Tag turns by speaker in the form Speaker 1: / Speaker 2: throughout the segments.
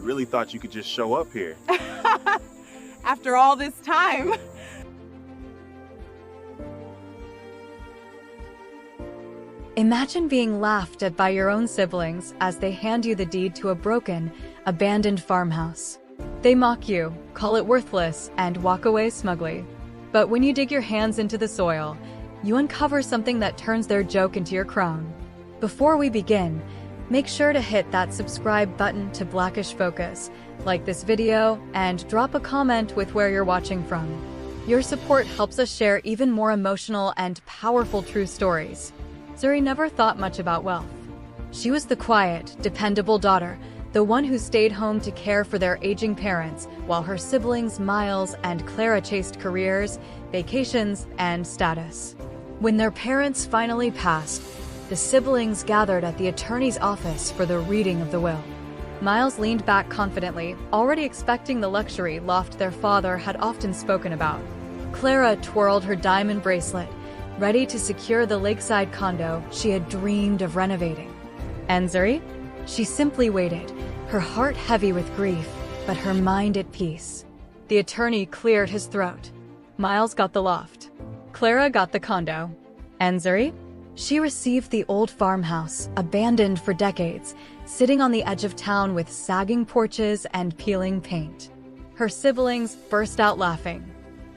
Speaker 1: really thought you could just show up here.
Speaker 2: After all this time.
Speaker 3: Imagine being laughed at by your own siblings as they hand you the deed to a broken, abandoned farmhouse. They mock you, call it worthless, and walk away smugly. But when you dig your hands into the soil, you uncover something that turns their joke into your crown. Before we begin, make sure to hit that subscribe button to Blackish Focus, like this video, and drop a comment with where you're watching from. Your support helps us share even more emotional and powerful true stories. Zuri never thought much about wealth. She was the quiet, dependable daughter, the one who stayed home to care for their aging parents, while her siblings Miles and Clara chased careers, vacations, and status. When their parents finally passed, the siblings gathered at the attorney's office for the reading of the will. Miles leaned back confidently, already expecting the luxury loft their father had often spoken about. Clara twirled her diamond bracelet, ready to secure the lakeside condo she had dreamed of renovating. And Zuri? She simply waited, her heart heavy with grief, but her mind at peace. The attorney cleared his throat. Miles got the loft. Clara got the condo. And Zuri? She received the old farmhouse, abandoned for decades, sitting on the edge of town with sagging porches and peeling paint. Her siblings burst out laughing.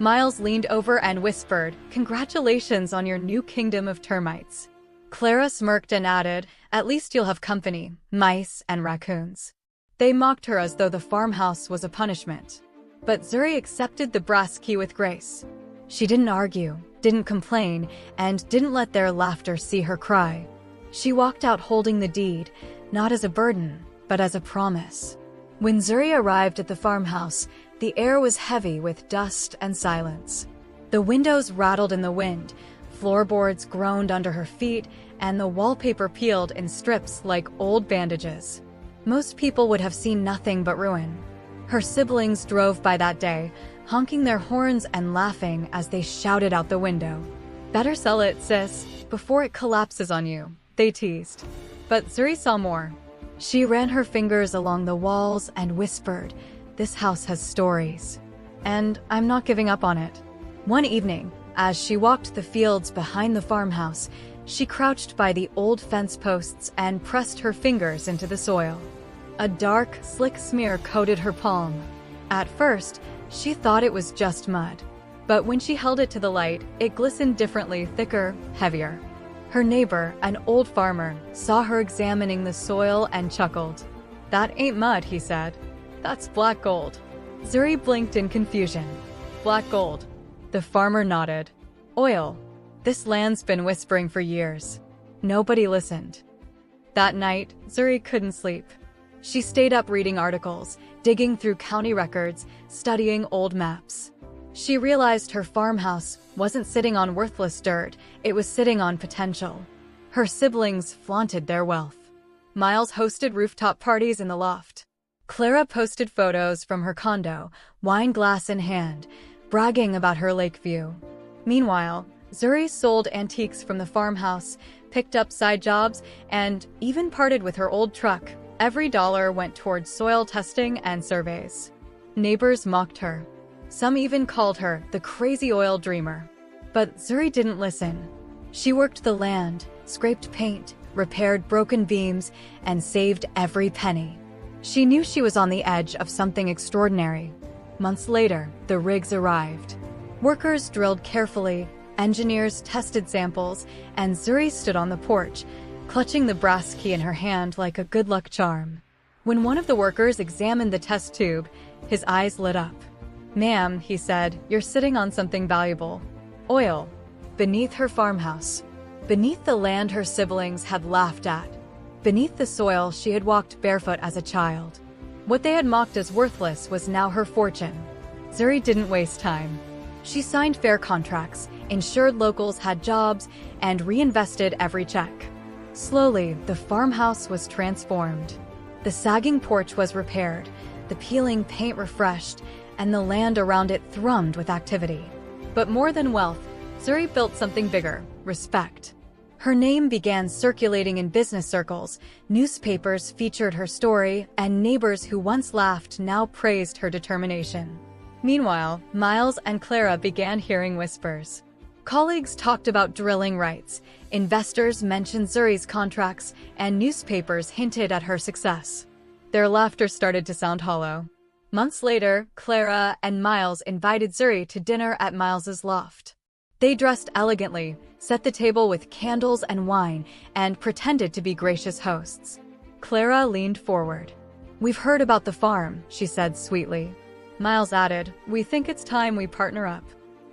Speaker 3: Miles leaned over and whispered, "Congratulations on your new kingdom of termites." Clara smirked and added, "At least you'll have company, mice and raccoons." They mocked her as though the farmhouse was a punishment. But Zuri accepted the brass key with grace. She didn't argue, didn't complain, and didn't let their laughter see her cry. She walked out holding the deed, not as a burden, but as a promise. When Zuri arrived at the farmhouse, the air was heavy with dust and silence. The windows rattled in the wind, floorboards groaned under her feet, and the wallpaper peeled in strips like old bandages. Most people would have seen nothing but ruin. Her siblings drove by that day, honking their horns and laughing as they shouted out the window. "Better sell it, sis, before it collapses on you," they teased. But Zuri saw more. She ran her fingers along the walls and whispered, "This house has stories. And I'm not giving up on it." One evening, as she walked the fields behind the farmhouse, she crouched by the old fence posts and pressed her fingers into the soil. A dark, slick smear coated her palm. At first, she thought it was just mud. But when she held it to the light, it glistened differently, thicker, heavier. Her neighbor, an old farmer, saw her examining the soil and chuckled. "That ain't mud," he said. "That's black gold." Zuri blinked in confusion. "Black gold." The farmer nodded. "Oil. This land's been whispering for years." Nobody listened. That night, Zuri couldn't sleep. She stayed up reading articles, digging through county records, studying old maps. She realized her farmhouse wasn't sitting on worthless dirt, it was sitting on potential. Her siblings flaunted their wealth. Miles hosted rooftop parties in the loft. Clara posted photos from her condo, wine glass in hand, bragging about her lake view. Meanwhile, Zuri sold antiques from the farmhouse, picked up side jobs, and even parted with her old truck. Every dollar went towards soil testing and surveys. Neighbors mocked her. Some even called her the crazy oil dreamer. But Zuri didn't listen. She worked the land, scraped paint, repaired broken beams, and saved every penny. She knew she was on the edge of something extraordinary. Months later, the rigs arrived. Workers drilled carefully, engineers tested samples, and Zuri stood on the porch, clutching the brass key in her hand like a good luck charm. When one of the workers examined the test tube, his eyes lit up. "Ma'am," he said, "you're sitting on something valuable. Oil." Beneath her farmhouse. Beneath the land her siblings had laughed at. Beneath the soil she had walked barefoot as a child. What they had mocked as worthless was now her fortune. Zuri didn't waste time. She signed fair contracts, ensured locals had jobs, and reinvested every check. Slowly, the farmhouse was transformed. The sagging porch was repaired, the peeling paint refreshed, and the land around it thrummed with activity. But more than wealth, Zuri built something bigger: respect. Her name began circulating in business circles, newspapers featured her story, and neighbors who once laughed now praised her determination. Meanwhile, Miles and Clara began hearing whispers. Colleagues talked about drilling rights, investors mentioned Zuri's contracts, and newspapers hinted at her success. Their laughter started to sound hollow. Months later, Clara and Miles invited Zuri to dinner at Miles's loft. They dressed elegantly, set the table with candles and wine, and pretended to be gracious hosts. Clara leaned forward. "We've heard about the farm," she said sweetly. Miles added, "We think it's time we partner up.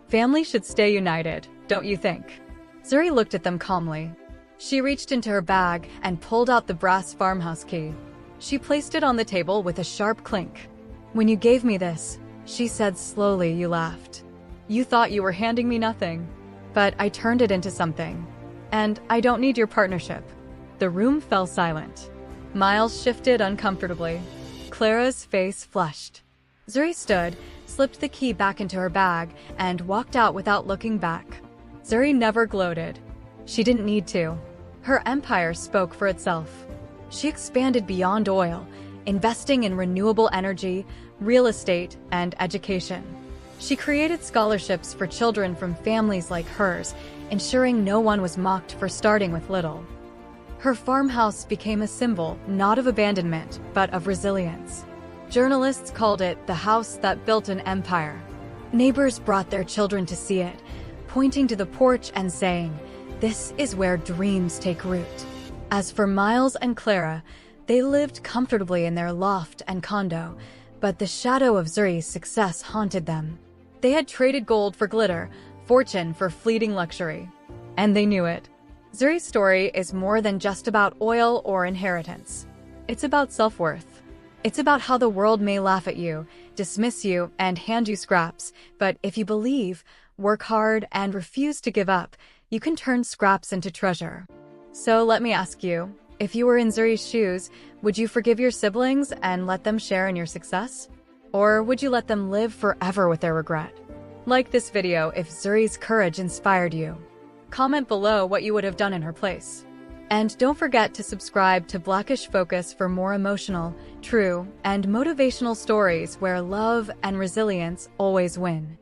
Speaker 3: Family should stay united, don't you think?" Zuri looked at them calmly. She reached into her bag and pulled out the brass farmhouse key. She placed it on the table with a sharp clink. "When you gave me this," she said slowly, "you laughed. You thought you were handing me nothing. But I turned it into something. And I don't need your partnership." The room fell silent. Miles shifted uncomfortably. Clara's face flushed. Zuri stood, slipped the key back into her bag, and walked out without looking back. Zuri never gloated. She didn't need to. Her empire spoke for itself. She expanded beyond oil, investing in renewable energy, real estate, and education. She created scholarships for children from families like hers, ensuring no one was mocked for starting with little. Her farmhouse became a symbol not of abandonment, but of resilience. Journalists called it the house that built an empire. Neighbors brought their children to see it, pointing to the porch and saying, "This is where dreams take root." As for Miles and Clara, they lived comfortably in their loft and condo, but the shadow of Zuri's success haunted them. They had traded gold for glitter, fortune for fleeting luxury. And they knew it. Zuri's story is more than just about oil or inheritance. It's about self-worth. It's about how the world may laugh at you, dismiss you, and hand you scraps, but if you believe, work hard, and refuse to give up, you can turn scraps into treasure. So let me ask you, if you were in Zuri's shoes, would you forgive your siblings and let them share in your success? Or would you let them live forever with their regret? Like this video if Zuri's courage inspired you. Comment below what you would have done in her place. And don't forget to subscribe to Blackish Focus for more emotional, true, and motivational stories where love and resilience always win.